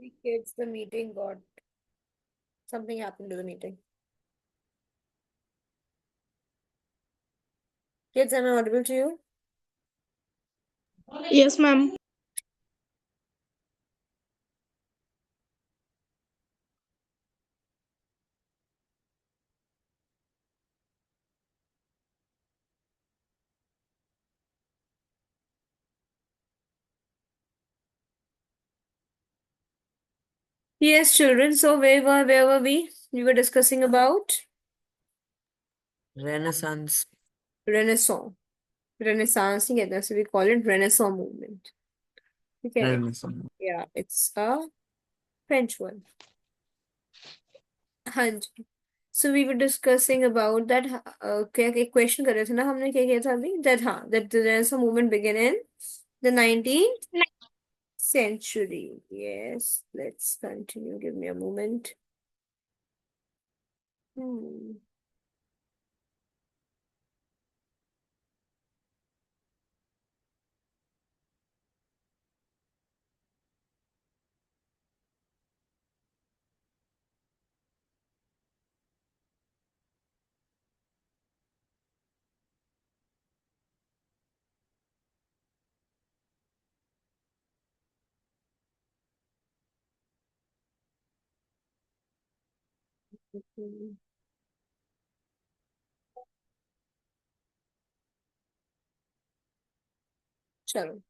Sorry, kids, the meeting got something happened to the meeting. Kids, am I audible to you? Yes, ma'am. Yes, children. So where were we? We were discussing about Renaissance. Renaissance. Renaissance नहीं कहते हैं, so we call it Renaissance movement. Okay. Renaissance. Yeah, it's a French one. हाँ जी. So we were discussing about that. क्या एक question कर रहे थे ना हमने क्या किया था अभी? That the Renaissance movement began in the 19th century. Yes. Let's continue. Give me a moment. Hmm. Hmm. Chalo.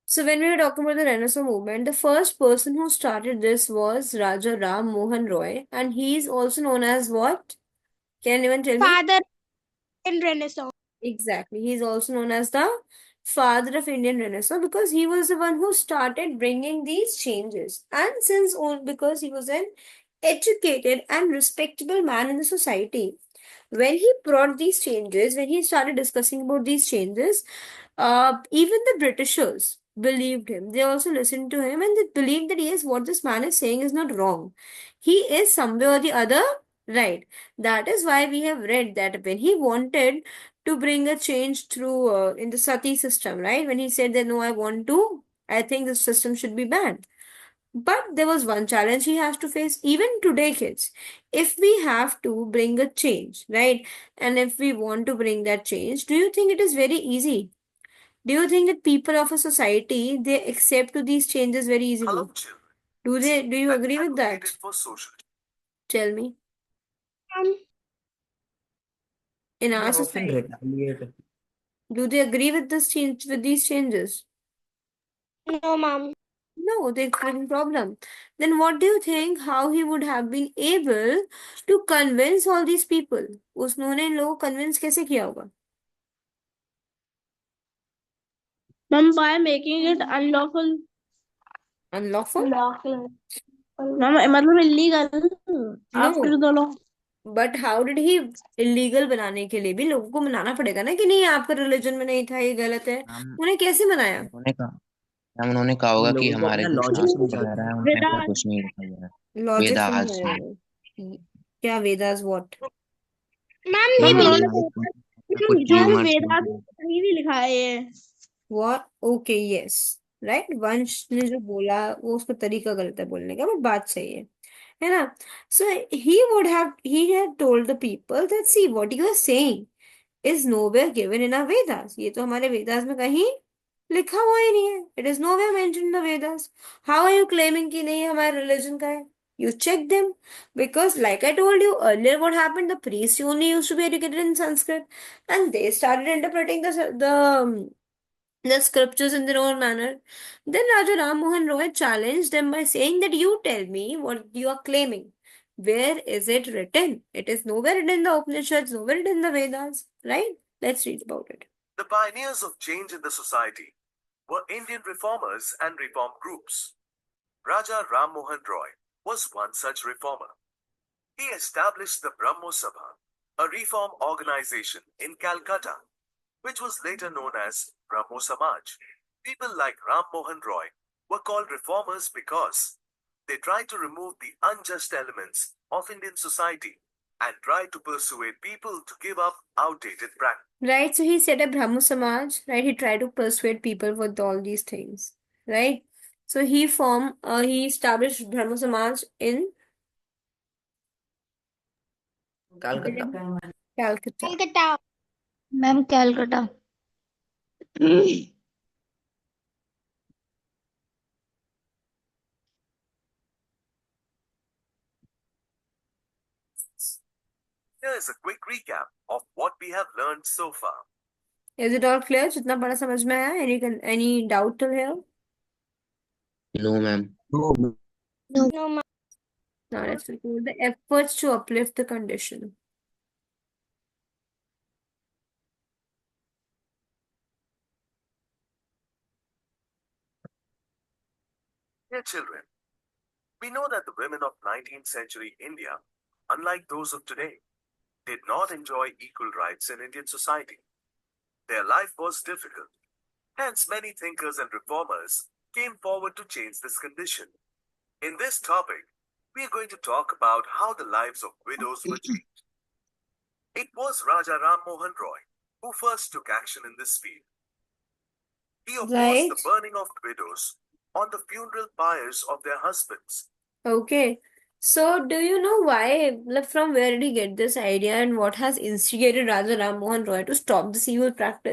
So when we were talking about the Renaissance movement, the first person who started this was Raja Ram Mohan Roy, and he is also known as what? Can anyone tell me? Father in Renaissance. Exactly. He is also known as the father of Indian Renaissance because he was the one who started bringing these changes. And because he was an educated and respectable man in the society, when he brought these changes, when he started discussing about these changes, even the Britishers believed him. They also listened to him and they believed that yes, what this man is saying is not wrong. He is somewhere or the other right. That is why we have read that when he wanted to bring a change through in the sati system, right? When he said that no, I think the system should be banned. But there was one challenge he has to face even today, kids. If we have to bring a change, right? And if we want to bring that change, do you think it is very easy? Do you think that people of a society they accept to these changes very easily? Hello, children. Do you agree with that? Advocated for social. Tell me. Ma'am. In They our often society, retaliate. do they agree with this change with these changes? No, ma'am. No, there's a problem. Then what do you think how he would have been able to convince all these people? उसने इन लोगों को convince कैसे किया होगा? Ma'am, by making it unlawful. Unlawful? Ma'am, मतलब illegal after No. the law. But how did he illegal बनाने के लिए भी लोगों को मनाना पड़ेगा ना कि नहीं आपका रिलीजन में नहीं था ये गलत है. हम उन्हें कैसे मनाया? उन्होंने कहा होगा कि लोगों को हमारे अपना जो लॉजिक शास्त्र समझाते वगैरह हैं। है उनमें ऐसा Vedas. कुछ नहीं लिखा गया है. लॉजिक वेदास समझाया होगा. क्या वेदास व्हाट? मैम ये मतलब उन्होंने हमारे कुछ जो भी ह्यूमर्स वेदांत में कहीं भी लिखा है ये. व्हाट? Okay, yes. राइट, वंश ने जो बोला वो उसका तरीका गलत है बोलने का, बट बात सही है ना? So he had told the people that see what you are saying is nowhere given in our Vedas. ये तो हमारे वेदास में कहीं लिखा हुआ ही नहीं है. It is nowhere mentioned in the Vedas. How are you claiming कि नहीं हमारे religion का है? You check them because, like I told you earlier, what happened? The priests only used to be educated in Sanskrit, and they started interpreting the scriptures in their own manner. Then Raja Ram Mohan Roy challenged them by saying that you tell me what you are claiming. Where is it written? It is nowhere written in the Upanishads, nowhere written in the Vedas, right? Let's read about it. The pioneers of change in the society were Indian reformers and reform groups. Raja Ram Mohan Roy was one such reformer. He established the Brahmo Sabha, a reform organization in Calcutta, which was later known as Brahmo Samaj. People like Ram Mohan Roy were called reformers because they tried to remove the unjust elements of Indian society and tried to persuade people to give up outdated practices. Right, so he set up Brahmo Samaj, right? He tried to persuade people with all these things, right? So he established Brahmo Samaj in Calcutta. Calcutta. Ma'am Calcutta. Here is a quick recap of what we have learned so far. Is it all clear? जितना बड़ा समझ में आया? Any doubt till here? No, ma'am. No, Now let's look at the efforts to uplift the condition. Dear children, we know that the women of 19th century India, unlike those of today, did not enjoy equal rights in Indian society. Their life was difficult. Hence, many thinkers and reformers came forward to change this condition. In this topic, we are going to talk about how the lives of widows were changed. It was Raja Ram Mohan Roy who first took action in this field. He opposed Right. the burning of widows on the funeral pyres of their husbands. Okay. So, do you know why, like, from where did he get this idea and what has instigated Raja Ram Mohan Roy to stop this evil practice?